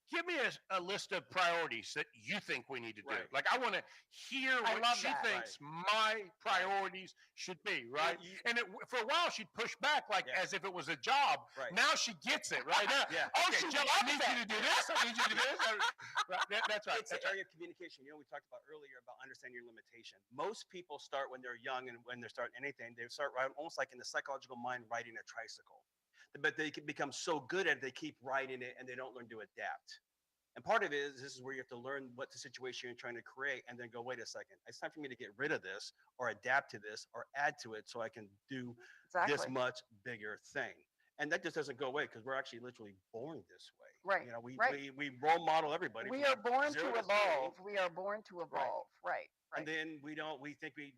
give me a list of priorities that you think we need to do. Like, I want to hear what she thinks my priorities should be, right? And for a while, she'd push back as if it was a job. Now she gets it, right? Now, okay, Joe, I need you to do this. I need you to do this. That's right. It's an area of communication. We talked about earlier about understanding your limitation. Most people start when they're young, and when they're starting anything, they start almost like in the psychological mind riding a tricycle. But they can become so good at it, they keep riding it and they don't learn to adapt. And part of it is this is where you have to learn what the situation you're trying to create and then go, wait a second, it's time for me to get rid of this or adapt to this or add to it so I can do this much bigger thing. And that just doesn't go away because we're actually literally born this way. Right. We role model everybody. We are born to evolve. We are born to evolve. Right. And then we think we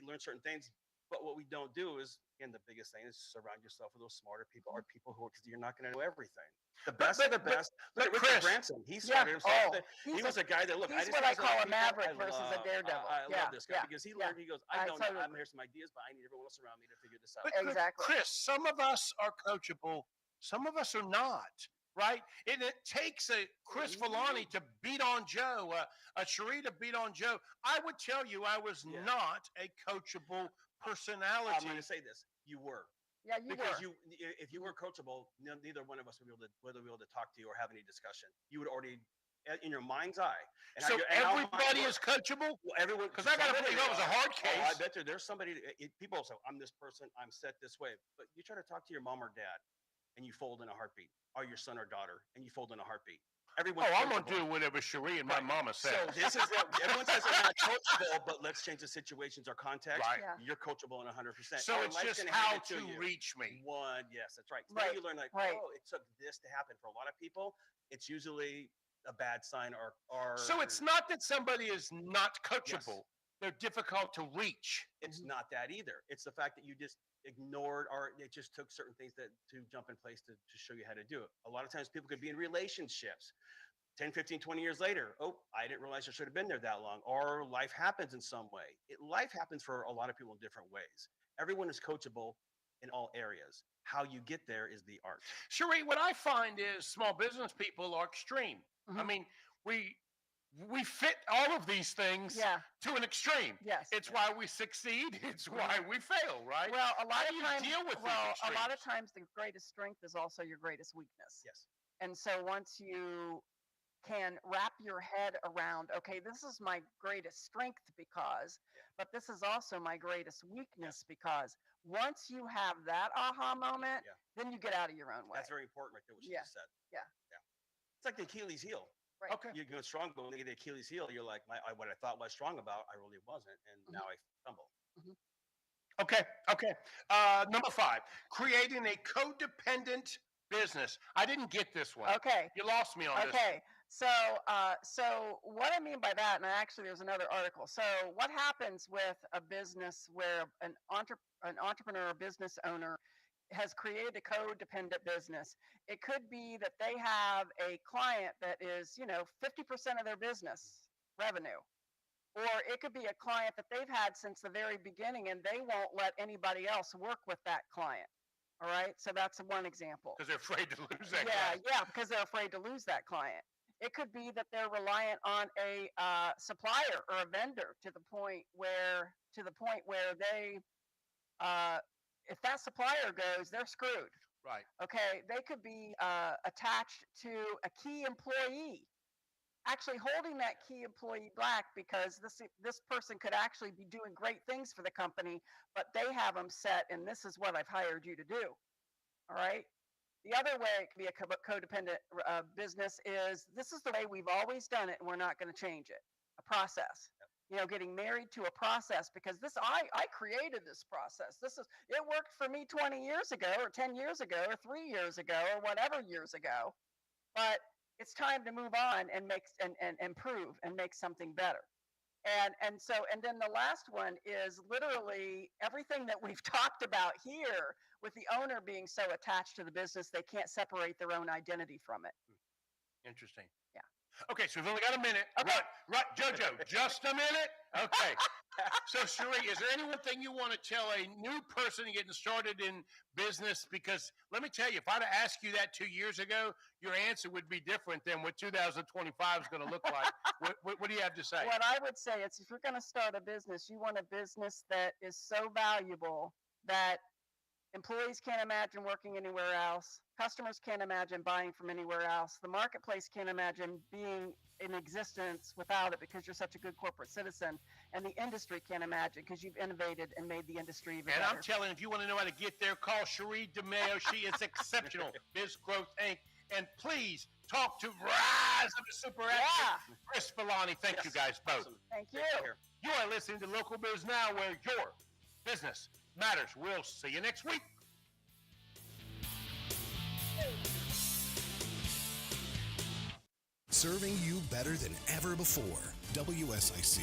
learn certain things But what we don't do is, again, the biggest thing is surround yourself with those smarter people, or people who, because you're not going to know everything. The best of the best. Look at Richard Branson. He started himself. He was a guy that, look, he's what I call a maverick versus a daredevil. I love this guy because he learned, he goes, I'm here some ideas, but I need everyone else around me to figure this out. But Chris, some of us are coachable, some of us are not. Right? And it takes a Chris Villani to beat on Joe, a Sherre to beat on Joe. I would tell you I was not a coachable personality. I'm going to say this. You were. Yeah, you because were. If you were coachable, neither one of us would be able to talk to you or have any discussion. You would already, in your mind's eye. And so everybody is coachable? Well, everyone. Because I got to believe that was a hard case. I bet there's somebody, people say, I'm this person, I'm set this way. But you try to talk to your mom or dad, and you fold in a heartbeat, or your son or daughter, and you fold in a heartbeat. I'm going to do whatever Sherre and my mama said. So this is everyone says they're not coachable, but let's change the situations or context. Right. Yeah. You're coachable in 100%. So it's just how to reach me. Yes, that's right. Now you learn oh, it took this to happen. For a lot of people, it's usually a bad sign or So it's not that somebody is not coachable. Yes. They're difficult to reach. It's not that either. It's the fact that you just ignored, or it just took certain things to jump in place to show you how to do it. A lot of times people could be in relationships 10, 15, 20 years later. Oh, I didn't realize I should have been there that long. Or life happens in some way. Life happens for a lot of people in different ways. Everyone is coachable in all areas. How you get there is the art. Sherre, what I find is small business people are extreme. I mean, we fit all of these things to an extreme. Yes. It's why we succeed. It's why we fail, right? Well, a lot of times, deal with a lot of times the greatest strength is also your greatest weakness. Yes. And so once you can wrap your head around, okay, this is my greatest strength because, but this is also my greatest weakness because once you have that aha moment, then you get out of your own way. That's very important right there, what you just said. Yeah. It's like the Achilles heel. Right. Okay. You go strong, but when you get the Achilles heel, you're like, what I thought was strong about, I really wasn't, and now I stumble. Okay. Number 5, creating a codependent business. I didn't get this one. Okay. You lost me on this. Okay. So what I mean by that, and actually there's another article. So what happens with a business where an entrepreneur or business owner has created a codependent business? It could be that they have a client that is, 50% of their business revenue. Or it could be a client that they've had since the very beginning and they won't let anybody else work with that client. All right. So that's one example. Because they're afraid to lose that client. Yeah, because they're afraid to lose that client. It could be that they're reliant on a supplier or a vendor to the point where they if that supplier goes, they're screwed. Right. Okay. They could be attached to a key employee, actually holding that key employee back because this person could actually be doing great things for the company, but they have them set, and this is what I've hired you to do. All right. The other way it can be a codependent business is this is the way we've always done it, and we're not going to change it. A process. Getting married to a process because I created this process. It worked for me 20 years ago or 10 years ago or 3 years ago or whatever years ago, but it's time to move on and improve and make something better. And then the last one is literally everything that we've talked about here with the owner being so attached to the business, they can't separate their own identity from it. Interesting. Yeah. Okay, so we've only got a minute. Okay. Right, Jojo, just a minute? Okay. So, Sherre, is there any one thing you want to tell a new person getting started in business? Because let me tell you, if I'd have asked you that 2 years ago, your answer would be different than what 2025 is going to look like. What do you have to say? What I would say is if you're going to start a business, you want a business that is so valuable that employees can't imagine working anywhere else. Customers can't imagine buying from anywhere else. The marketplace can't imagine being in existence without it because you're such a good corporate citizen. And the industry can't imagine because you've innovated and made the industry even better. And I'm telling you, if you want to know how to get there, call Sherre DeMao. She is exceptional. BizGrowth Inc. And please talk to Rise of the Super Expert, Chris Villani. Thank you guys both. Awesome. Thank you. You are listening to Local Biz Now, where your business matters. We'll see you next week. Serving you better than ever before. WSIC.